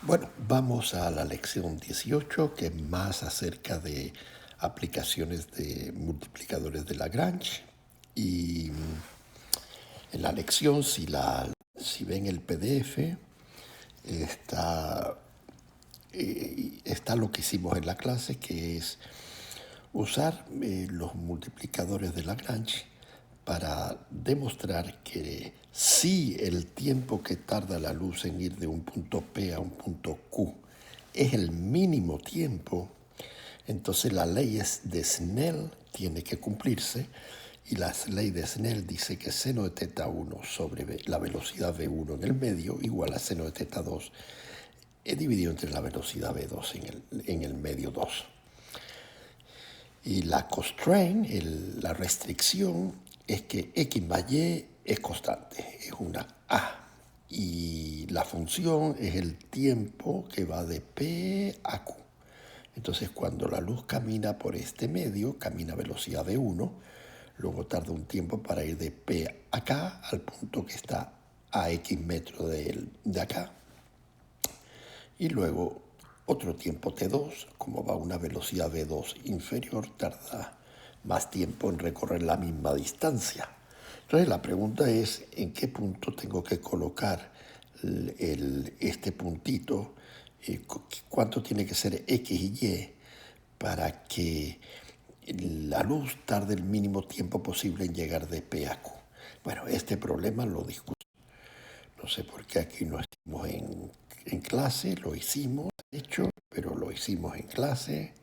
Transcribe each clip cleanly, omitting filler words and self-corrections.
Bueno, vamos a la lección 18, que es más acerca de aplicaciones de multiplicadores de Lagrange. Y en la lección, si ven el PDF, está, está lo que hicimos en la clase, que es usar los multiplicadores de Lagrange para demostrar que si el tiempo que tarda la luz en ir de un punto P a un punto Q es el mínimo tiempo, entonces la ley de Snell tiene que cumplirse, y la ley de Snell dice que seno de teta 1 sobre la velocidad V1 en el medio igual a seno de teta 2 dividido entre la velocidad V2 en el medio 2. Y la constraint, la restricción, es que X más Y es constante, es una A. Y la función es el tiempo que va de P a Q. Entonces, cuando la luz camina por este medio, camina a velocidad V1, luego tarda un tiempo para ir de P a K al punto que está a X metros de acá. Y luego otro tiempo T2, como va a una velocidad V2 inferior, tarda más tiempo en recorrer la misma distancia. Entonces la pregunta es, ¿en qué punto tengo que colocar este puntito? ¿Cuánto tiene que ser X y Y para que la luz tarde el mínimo tiempo posible en llegar de P a Q? Bueno, este problema lo discutimos. No sé por qué aquí no estamos en clase, lo hicimos, de hecho, pero lo hicimos en clase.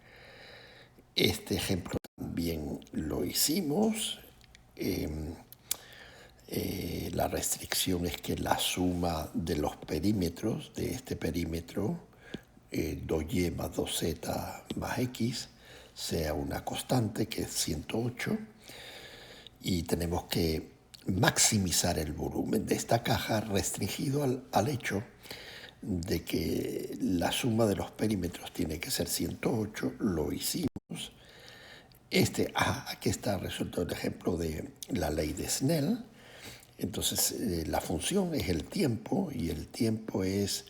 Este ejemplo también lo hicimos. La restricción es que la suma de los perímetros de este perímetro, 2y más 2z más x, sea una constante que es 108, y tenemos que maximizar el volumen de esta caja restringido al hecho de que la suma de los perímetros tiene que ser 108, lo hicimos. Aquí está resuelto el ejemplo de la ley de Snell. Entonces, la función es el tiempo, y el tiempo es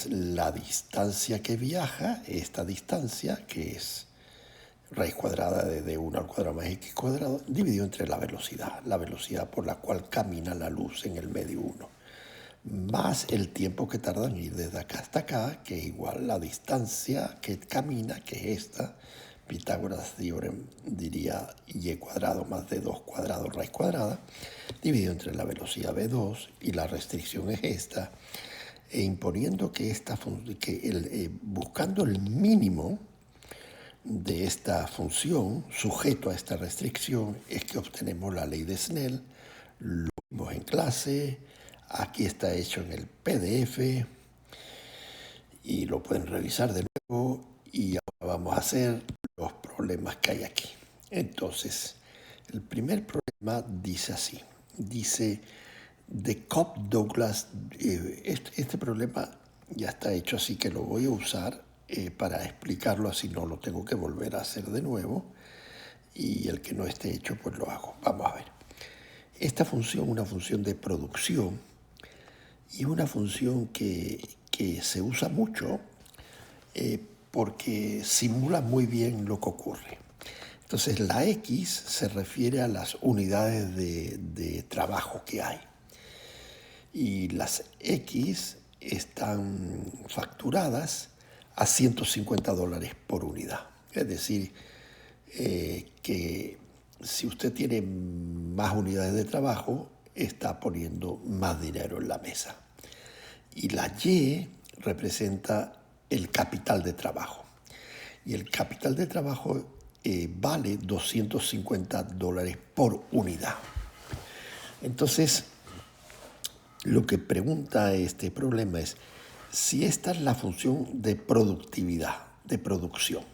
la distancia que viaja, esta distancia, que es raíz cuadrada de 1 al cuadrado más x cuadrado, dividido entre la velocidad por la cual camina la luz en el medio 1, más el tiempo que tarda en ir desde acá hasta acá, que es igual la distancia que camina, que es esta. Pitágoras diría y cuadrado más d2 cuadrado raíz cuadrada, dividido entre la velocidad v2, y la restricción es esta, e imponiendo buscando el mínimo de esta función sujeto a esta restricción, es que obtenemos la ley de Snell. Lo vimos en clase, aquí está hecho en el PDF y lo pueden revisar de nuevo, y ahora vamos a hacer los problemas que hay aquí. Entonces, el primer problema dice así, dice de Cobb-Douglas. Este problema ya está hecho, así que lo voy a usar para explicarlo, así no lo tengo que volver a hacer de nuevo, y el que no esté hecho pues lo hago. Vamos a ver. Esta función, una función de producción, y una función que se usa mucho porque simula muy bien lo que ocurre. Entonces la X se refiere a las unidades de trabajo que hay, y las X están facturadas a $150 por unidad. Es decir, que si usted tiene más unidades de trabajo, está poniendo más dinero en la mesa. Y la Y representa el capital de trabajo. Y el capital de trabajo vale $250 por unidad. Entonces, lo que pregunta este problema es si esta es la función de productividad, de producción,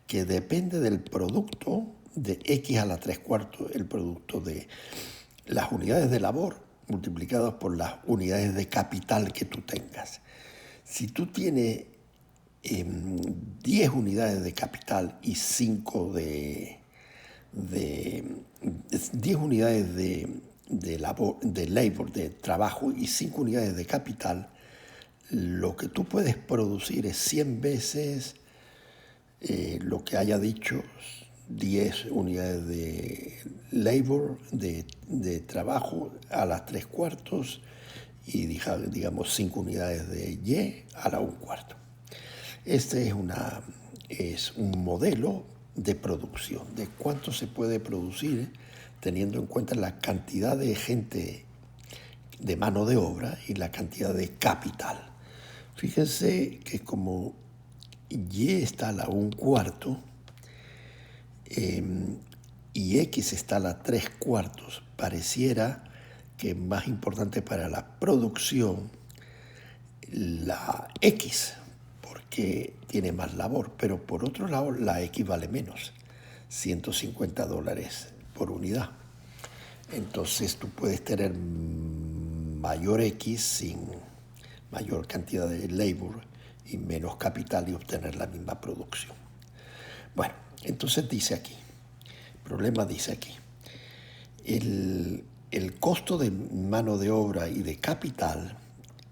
que depende del producto de x a la 3/4, el producto de las unidades de labor multiplicadas por las unidades de capital que tú tengas. Si tú tienes 10 unidades de capital y 10 unidades de trabajo y 5 unidades de capital, lo que tú puedes producir es 100 veces lo que haya dicho, 10 unidades de labor, de trabajo a las 3/4 y digamos 5 unidades de Y a la 1/4. Este es un modelo de producción, de cuánto se puede producir teniendo en cuenta la cantidad de gente, de mano de obra y la cantidad de capital. Fíjense que como Y está a la 1/4 y X está a la 3/4, pareciera que es más importante para la producción la X, porque tiene más labor, pero por otro lado la X vale menos, $150 por unidad. Entonces tú puedes tener mayor X sin mayor cantidad de labor y menos capital y obtener la misma producción. Bueno, entonces dice aquí, el problema dice aquí, el costo de mano de obra y de capital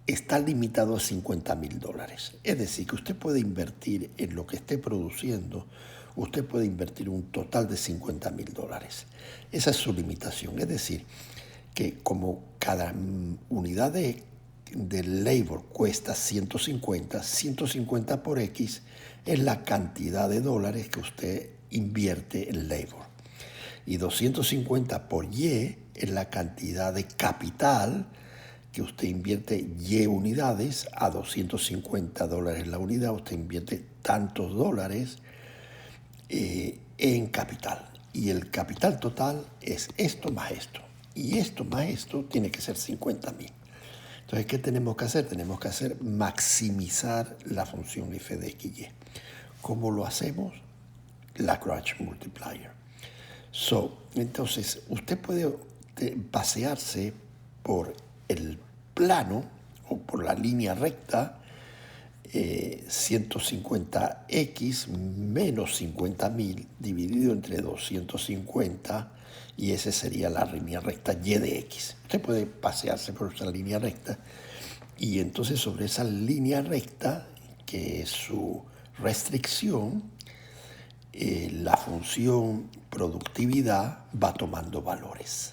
está limitado a $50,000. Es decir, que usted puede invertir en lo que esté produciendo, usted puede invertir un total de $50,000. Esa es su limitación. Es decir, que como cada unidad de labor cuesta 150 por X es la cantidad de dólares que usted invierte en labor. Y 250 por Y es la cantidad de capital que usted invierte Y unidades a $250 la unidad. Usted invierte tantos dólares en capital. Y el capital total es esto más esto. Y esto más esto tiene que ser 50,000. Entonces, ¿qué tenemos que hacer? Tenemos que maximizar la función f de x, y. ¿Cómo lo hacemos? Lagrange multiplier. Entonces, usted puede pasearse por el plano o por la línea recta 150x menos 50,000 dividido entre 250 y esa sería la línea recta y de x. Usted puede pasearse por esa línea recta y entonces sobre esa línea recta, que es su restricción, la función productividad va tomando valores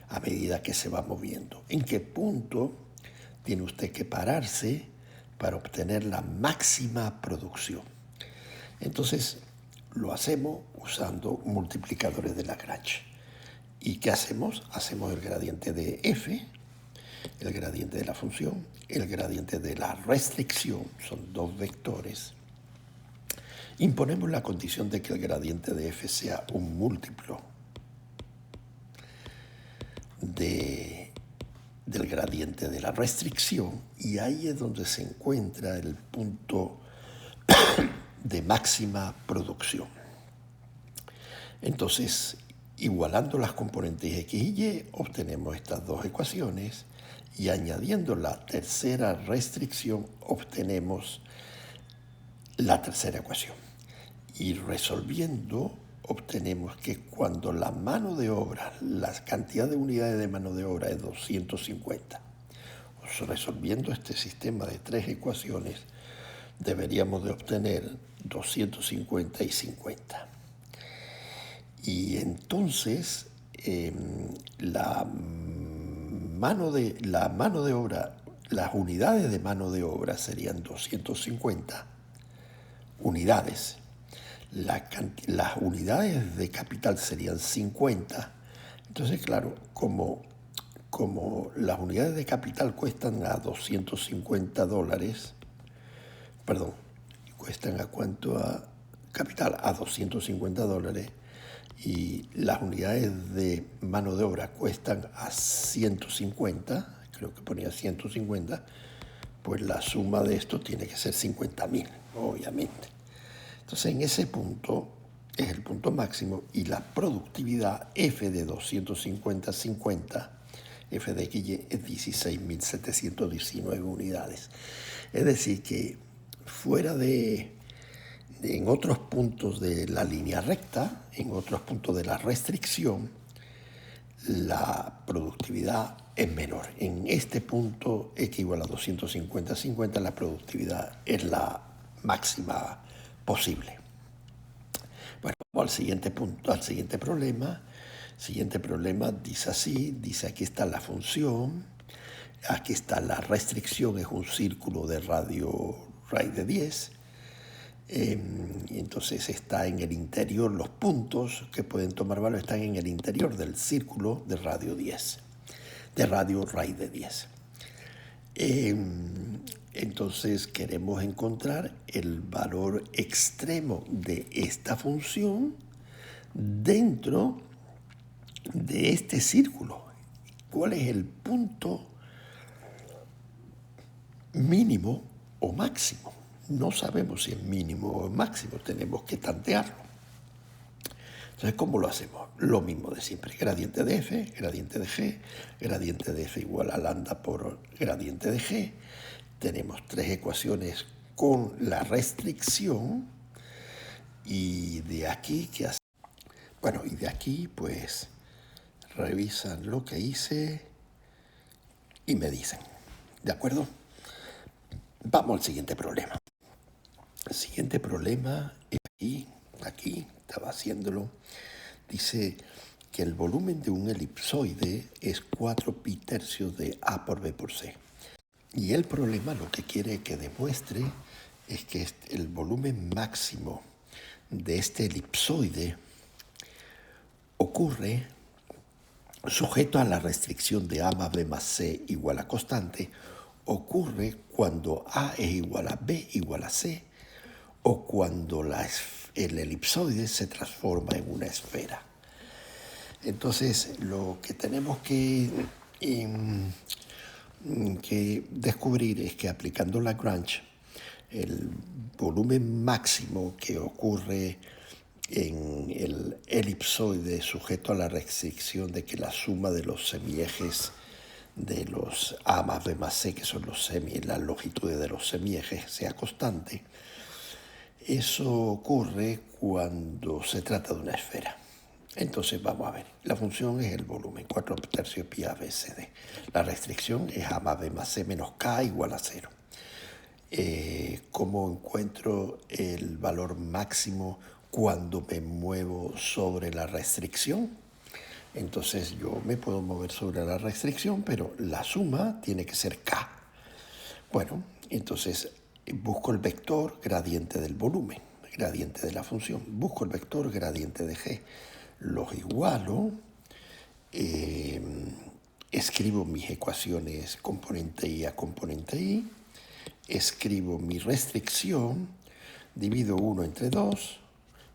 a medida que se va moviendo. ¿En qué punto tiene usted que pararse para obtener la máxima producción? Entonces, lo hacemos usando multiplicadores de Lagrange. ¿Y qué hacemos? Hacemos el gradiente de f, el gradiente de la función, el gradiente de la restricción, son dos vectores. Imponemos la condición de que el gradiente de f sea un múltiplo del gradiente de la restricción, y ahí es donde se encuentra el punto de máxima producción. Entonces, igualando las componentes x y y, obtenemos estas dos ecuaciones, y añadiendo la tercera restricción, obtenemos la tercera ecuación. Y resolviendo, obtenemos que cuando la mano de obra, la cantidad de unidades de mano de obra es 250, resolviendo este sistema de tres ecuaciones, deberíamos de obtener 250 y 50. Y entonces la mano de obra, las unidades de mano de obra serían 250 unidades. Las unidades de capital serían 50. Entonces, claro, como las unidades de capital cuestan a $250, perdón, cuestan a cuánto a capital, a $250, y las unidades de mano de obra cuestan a 150, creo que ponía 150, pues la suma de esto tiene que ser 50,000, obviamente. Entonces, en ese punto es el punto máximo y la productividad f de 250-50, f de x es 16,719 unidades. Es decir, que fuera en otros puntos de la línea recta, en otros puntos de la restricción, la productividad es menor. En este punto X igual a 250/50, la productividad es la máxima posible. Bueno, vamos al siguiente punto, al siguiente problema. Siguiente problema dice así, dice aquí está la función, aquí está la restricción, es un círculo de radio raíz de 10. Entonces está en el interior, los puntos que pueden tomar valor están en el interior del círculo de radio 10, de radio raíz de 10. Entonces queremos encontrar el valor extremo de esta función dentro de este círculo. ¿Cuál es el punto mínimo o máximo? No sabemos si es mínimo o máximo, tenemos que tantearlo. Entonces, ¿cómo lo hacemos? Lo mismo de siempre, gradiente de f, gradiente de g, gradiente de f igual a lambda por gradiente de g. Tenemos tres ecuaciones con la restricción y de aquí, ¿qué hacemos? Bueno, y de aquí pues revisan lo que hice y me dicen, ¿de acuerdo? Vamos al siguiente problema. El siguiente problema es aquí, estaba haciéndolo, dice que el volumen de un elipsoide es 4 pi tercios de A por B por C. Y el problema lo que quiere que demuestre es que el volumen máximo de este elipsoide ocurre sujeto a la restricción de A más B más C igual a constante, ocurre cuando A es igual a B igual a C o cuando el elipsoide se transforma en una esfera. Entonces, lo que tenemos que descubrir es que aplicando Lagrange, el volumen máximo que ocurre en el elipsoide sujeto a la restricción de que la suma de los semiejes de los A más B más C, que son las longitudes de los semiejes, sea constante. Eso ocurre cuando se trata de una esfera. Entonces vamos a ver, la función es el volumen, 4 tercios pi A, B, C, D. La restricción es A más B más C menos K igual a 0. ¿Cómo encuentro el valor máximo cuando me muevo sobre la restricción? Entonces yo me puedo mover sobre la restricción, pero la suma tiene que ser K. Bueno, entonces busco el vector gradiente del volumen, gradiente de la función. Busco el vector gradiente de G. Los igualo, escribo mis ecuaciones componente I a componente I, escribo mi restricción, divido 1 entre 2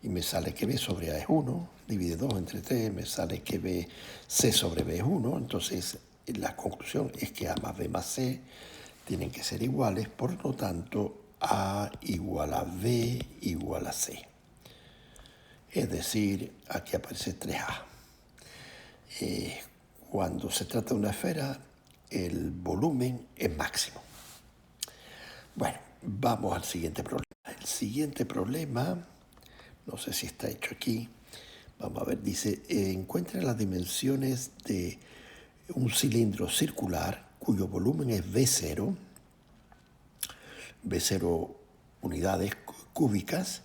y me sale que B sobre A es 1, divido 2 entre 3, me sale que B, C sobre B es 1, entonces la conclusión es que A más B más C tienen que ser iguales, por lo tanto A igual a B igual a C. Es decir, aquí aparece 3A. Cuando se trata de una esfera, el volumen es máximo. Bueno, vamos al siguiente problema. El siguiente problema, no sé si está hecho aquí, vamos a ver, dice, encuentra las dimensiones de un cilindro circular cuyo volumen es B0 unidades cúbicas,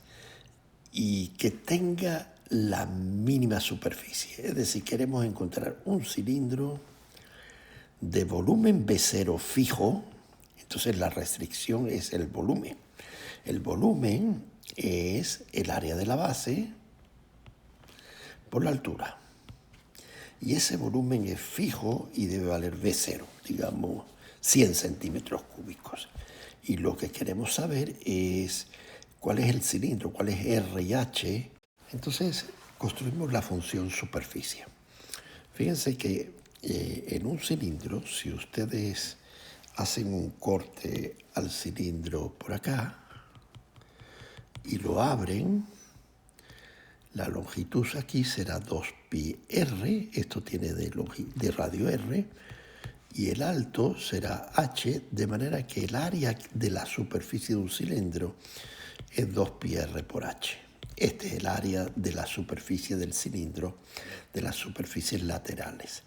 y que tenga la mínima superficie. Es decir, queremos encontrar un cilindro de volumen B0 fijo, entonces la restricción es el volumen. El volumen es el área de la base por la altura. Y ese volumen es fijo y debe valer B0, digamos 100 centímetros cúbicos. Y lo que queremos saber es cuál es el cilindro, cuál es R y H. Entonces construimos la función superficie. Fíjense que en un cilindro, si ustedes hacen un corte al cilindro por acá y lo abren, la longitud aquí será 2pi r, esto tiene de radio r, y el alto será h, de manera que el área de la superficie de un cilindro es 2pi r por h. Este es el área de la superficie del cilindro, de las superficies laterales.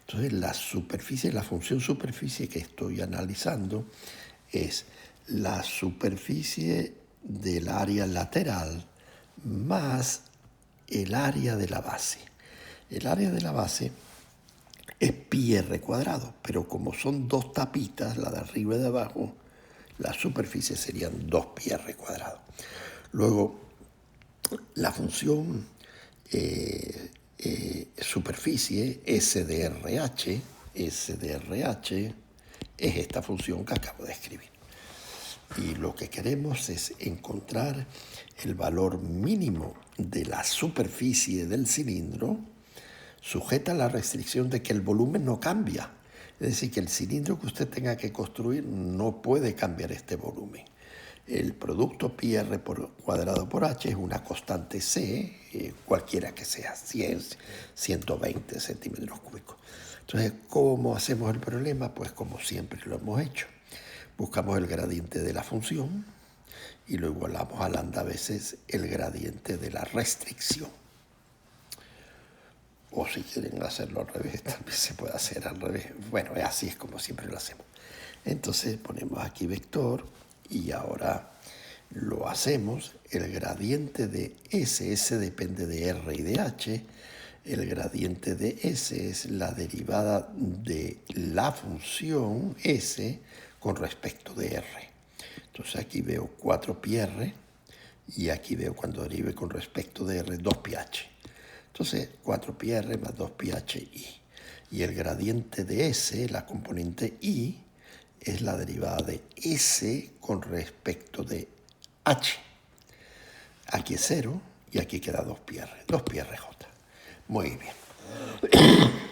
Entonces, la función superficie que estoy analizando es la superficie del área lateral más el área de la base. El área de la base es pi r cuadrado, pero como son dos tapitas, la de arriba y de abajo, la superficie serían 2 pi r cuadrado. Luego, la función superficie SDRH es esta función que acabo de escribir. Y lo que queremos es encontrar el valor mínimo de la superficie del cilindro sujeta a la restricción de que el volumen no cambia. Es decir, que el cilindro que usted tenga que construir no puede cambiar este volumen. El producto pi r cuadrado por h es una constante c, cualquiera que sea, 100, 120 centímetros cúbicos. Entonces, ¿cómo hacemos el problema? Pues como siempre lo hemos hecho. Buscamos el gradiente de la función y lo igualamos a lambda veces el gradiente de la restricción. O si quieren hacerlo al revés, también se puede hacer al revés. Bueno, así es como siempre lo hacemos. Entonces ponemos aquí vector y ahora lo hacemos. El gradiente de S depende de R y de H. El gradiente de S es la derivada de la función S con respecto de R. Entonces aquí veo 4 pi R y aquí veo cuando derive con respecto de R 2 pi H. Entonces 4 pi R más 2 pi H I. Y el gradiente de S, la componente I, es la derivada de S con respecto de H. Aquí es 0 y aquí queda 2 pi R, 2 pi RJ. Muy bien.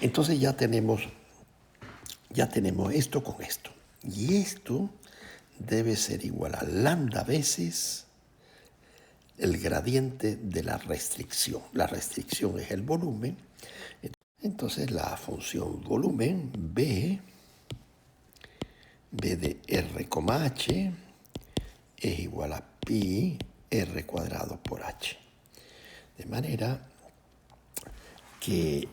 Entonces ya tenemos esto con esto. Y esto debe ser igual a lambda veces el gradiente de la restricción. La restricción es el volumen. Entonces la función volumen B de R, H es igual a pi R cuadrado por H. De manera que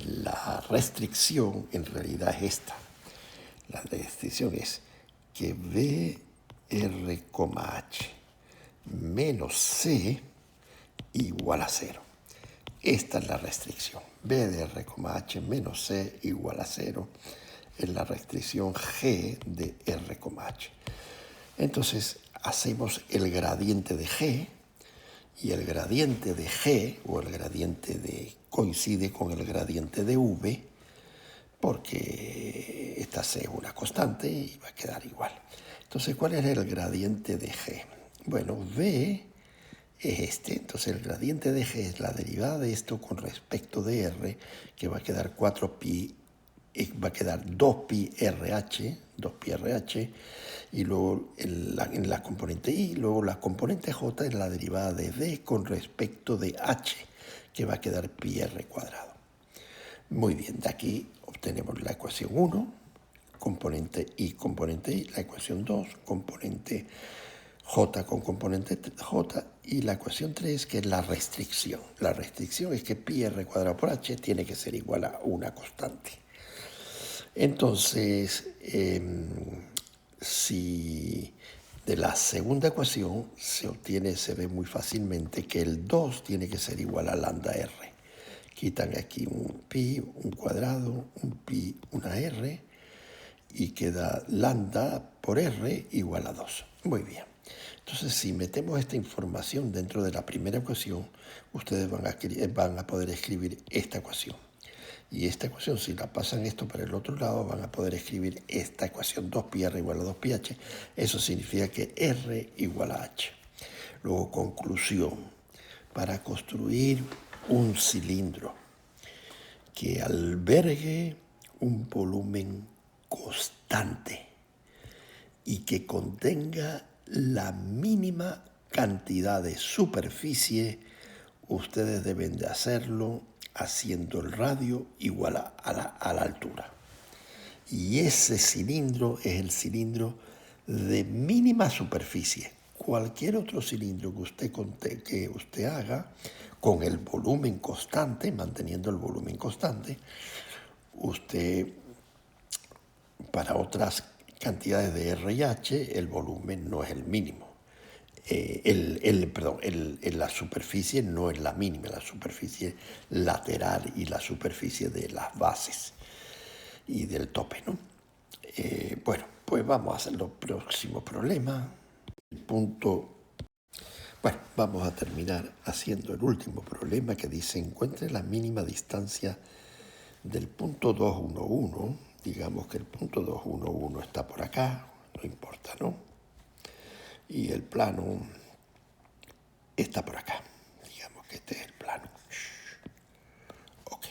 la restricción en realidad es esta. La restricción es que B R, H menos C igual a 0. Esta es la restricción. B de R, H menos C igual a 0 es la restricción G de R, H. Entonces hacemos el gradiente de G y el gradiente de G o el gradiente de coincide con el gradiente de V porque esta C es una constante y va a quedar igual. Entonces, ¿cuál es el gradiente de G? Bueno, V es este. Entonces, el gradiente de G es la derivada de esto con respecto de R, que va a quedar 4 pi, va a quedar 2 pi RH, y luego en la componente I, luego la componente J es la derivada de D con respecto de H, que va a quedar pi R cuadrado. Muy bien, de aquí obtenemos la ecuación 1, componente I, la ecuación 2, componente J con componente J, y la ecuación 3, que es la restricción. La restricción es que pi R cuadrado por H tiene que ser igual a una constante. Entonces, si de la segunda ecuación se ve muy fácilmente que el 2 tiene que ser igual a lambda R. Quitan aquí un pi, un cuadrado, un pi, una R, y queda lambda por R igual a 2. Muy bien. Entonces, si metemos esta información dentro de la primera ecuación, ustedes van a poder escribir esta ecuación. Y esta ecuación, si la pasan esto para el otro lado, van a poder escribir esta ecuación 2 pi R igual a 2 pi H. Eso significa que R igual a H. Luego, conclusión. Para construir un cilindro que albergue un volumen constante y que contenga la mínima cantidad de superficie, ustedes deben de hacerlo haciendo el radio igual a la altura. Y ese cilindro es el cilindro de mínima superficie. cualquier otro cilindro que usted haga con el volumen constante, manteniendo el volumen constante, usted para otras cantidades de RH el volumen no es el mínimo. La superficie no es la mínima, la superficie lateral y la superficie de las bases y del tope, ¿no? Bueno, pues vamos a hacer el próximo problema. Vamos a terminar haciendo el último problema que dice encuentre la mínima distancia del punto 211. Digamos que el punto 211 está por acá, no importa, ¿no? Y el plano está por acá. Digamos que este es el plano. Ok.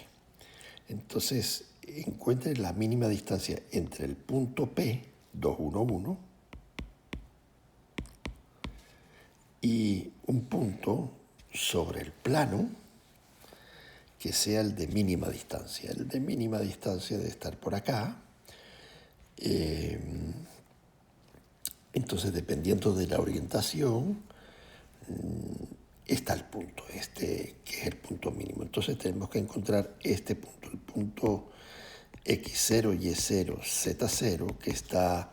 Entonces, encuentre la mínima distancia entre el punto P, 211, y un punto sobre el plano que sea el de mínima distancia. El de mínima distancia debe estar por acá. Entonces, dependiendo de la orientación, está el punto, que es el punto mínimo. Entonces tenemos que encontrar este punto, el punto X0, Y0, Z0, que está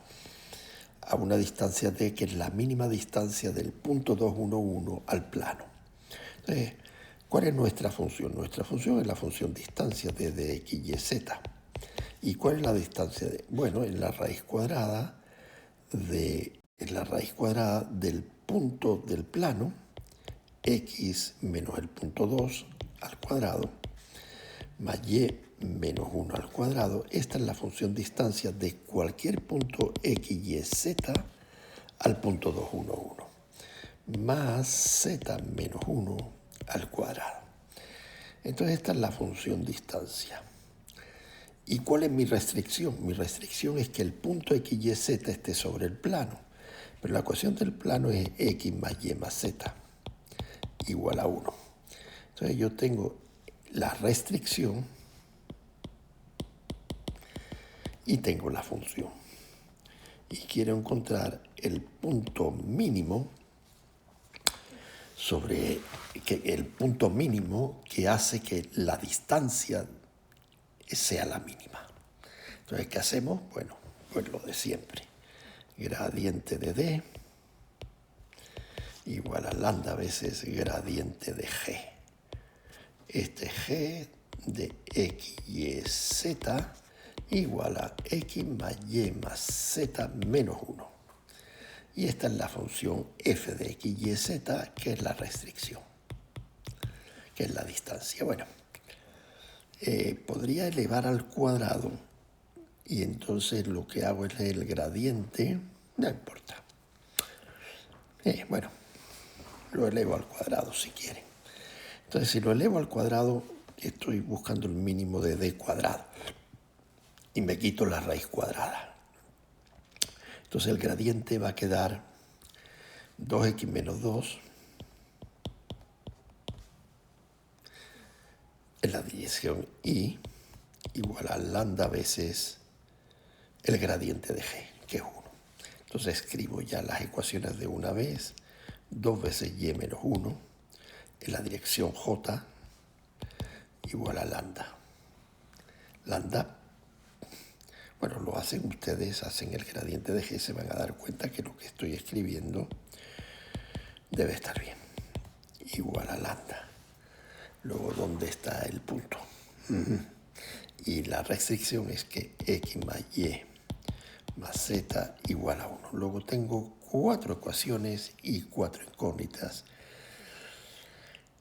a una distancia D, que es la mínima distancia del punto 211 al plano. Entonces, ¿cuál es nuestra función? Nuestra función es la función distancia de X, Y, Z. ¿Y cuál es la distancia de? Bueno, es la raíz cuadrada del punto del plano, X menos el punto 2 al cuadrado, más Y menos 1 al cuadrado. Esta es la función distancia de cualquier punto X, Y, Z al punto 211, más Z menos 1 al cuadrado. Entonces esta es la función distancia. ¿Y cuál es mi restricción? Mi restricción es que el punto X, Y, Z esté sobre el plano. Pero la ecuación del plano es X más Y más Z igual a 1. Entonces yo tengo la restricción y tengo la función. Y quiero encontrar el punto mínimo que hace que la distancia sea la mínima. Entonces, ¿qué hacemos? Bueno, pues lo de siempre. Gradiente de D igual a lambda veces gradiente de G. Este G de X, Y, Z igual a X más Y más Z menos 1. Y esta es la función f de X, Y, Z, que es la restricción, que es la distancia. Bueno, podría elevar al cuadrado y entonces lo que hago es el gradiente, no importa. Bueno, lo elevo al cuadrado si quieren. Entonces, si lo elevo al cuadrado, estoy buscando el mínimo de d cuadrado y me quito la raíz cuadrada. Entonces, el gradiente va a quedar 2x menos 2 en la dirección y igual a lambda veces el gradiente de g, que es 1. Entonces, escribo ya las ecuaciones de una vez. 2 veces y menos 1 en la dirección j igual a lambda. Lambda, bueno, lo hacen ustedes, hacen el gradiente de g, se van a dar cuenta que lo que estoy escribiendo debe estar bien. Igual a lambda. Luego, ¿dónde está el punto? Y la restricción es que x más y más z igual a 1. Luego tengo 4 ecuaciones y 4 incógnitas.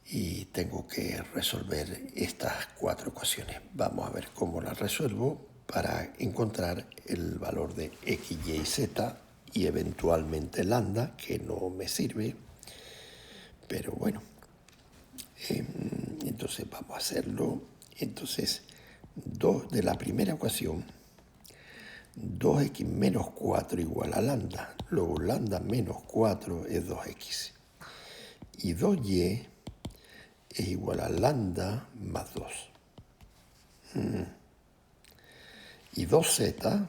Y tengo que resolver estas 4 ecuaciones. Vamos a ver cómo las resuelvo para encontrar el valor de x, y, z y eventualmente lambda, que no me sirve. Pero bueno, entonces vamos a hacerlo. Entonces, de la primera ecuación, 2x menos 4 igual a lambda. Luego lambda menos 4 es 2x. Y 2y es igual a lambda más 2. Y 2z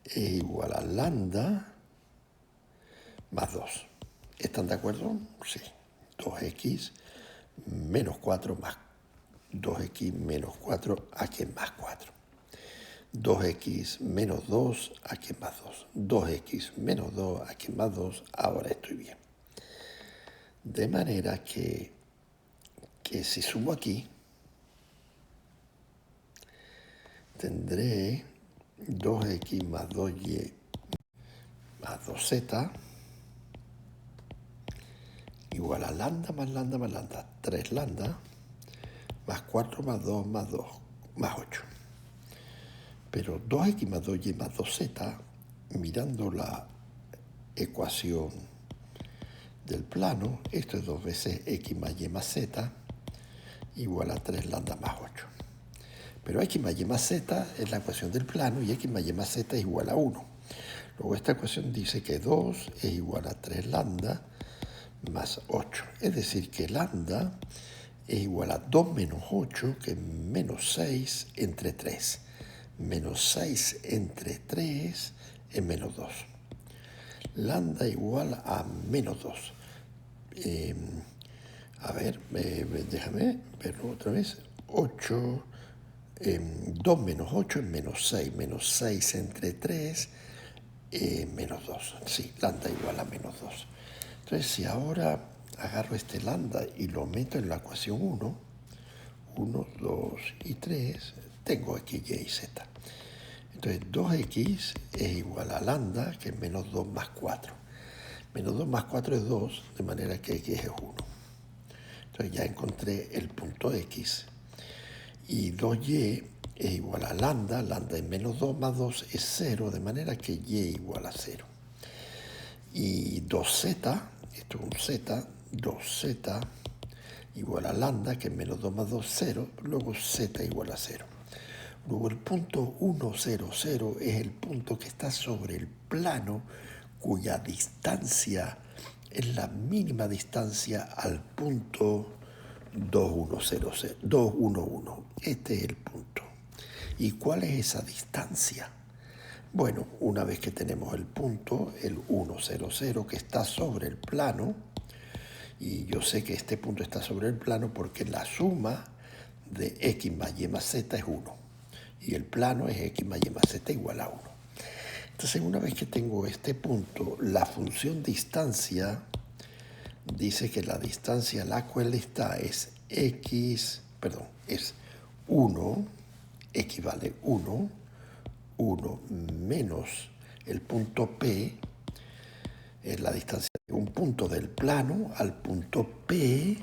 es igual a lambda más 2. ¿Están de acuerdo? Sí. 2x menos 4 más 2x menos 4, aquí es más 4. 2x menos 2, aquí es más 2. 2x menos 2, aquí es más 2. Ahora estoy bien. De manera que si sumo aquí, tendré 2x más 2y más 2z igual a lambda más lambda más lambda, 3 lambda, más 4 más 2 más 2, más 8. Pero 2x más 2y más 2z, mirando la ecuación del plano, esto es 2 veces x más y más z, igual a 3 lambda más 8. Pero x más y más z es la ecuación del plano y x más y más z es igual a 1. Luego esta ecuación dice que 2 es igual a 3 lambda más 8. Es decir, que lambda es igual a 2 menos 8, que es menos 6 entre 3. Menos 6 entre 3 es menos 2. Lambda igual a menos 2. Déjame verlo otra vez. 8, 2 menos 8 es menos 6. Menos 6 entre 3 menos 2. Sí, lambda igual a menos 2. Entonces, si ahora agarro este lambda y lo meto en la ecuación 1, 2 y 3, tengo x, y y z. Entonces, 2x es igual a lambda, que es menos 2 más 4. Menos 2 más 4 es 2, de manera que x es 1. Entonces ya encontré el punto x. Y 2y es igual a lambda. Lambda es menos 2 más 2 es 0, de manera que y igual a 0. Y 2z, esto es un z, 2z igual a lambda, que es menos 2 más 2, 0. Luego z igual a 0. Luego el punto 1, 0, 0 es el punto que está sobre el plano cuya distancia es la mínima distancia al punto 2, 1, 0, 0, 2, 1, 1. Este es el punto. ¿Y cuál es esa distancia? Bueno, una vez que tenemos el punto, el 1, 0, 0, que está sobre el plano, y yo sé que este punto está sobre el plano porque la suma de x más y más z es 1. Y el plano es x más y más z igual a 1. Entonces, una vez que tengo este punto, la función distancia dice que la distancia a la cual está es es 1, x vale 1, 1 menos el punto P, es la distancia de un punto del plano al punto P,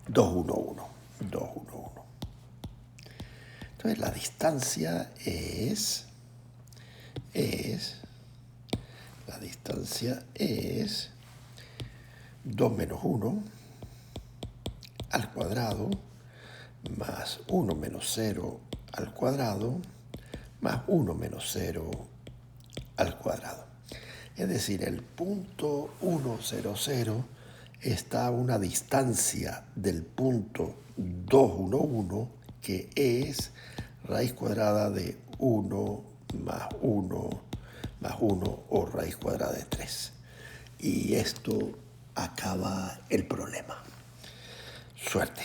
2, 1, 1. 2, 1, 1. Entonces la distancia la distancia es 2 menos 1 al cuadrado más 1 menos 0 al cuadrado más 1 menos 0 al cuadrado. Es decir, el punto 1, 0, 0 está a una distancia del punto 2, 1, 1, que es raíz cuadrada de 1 más 1 más 1 o raíz cuadrada de 3. Y esto acaba el problema. Suerte.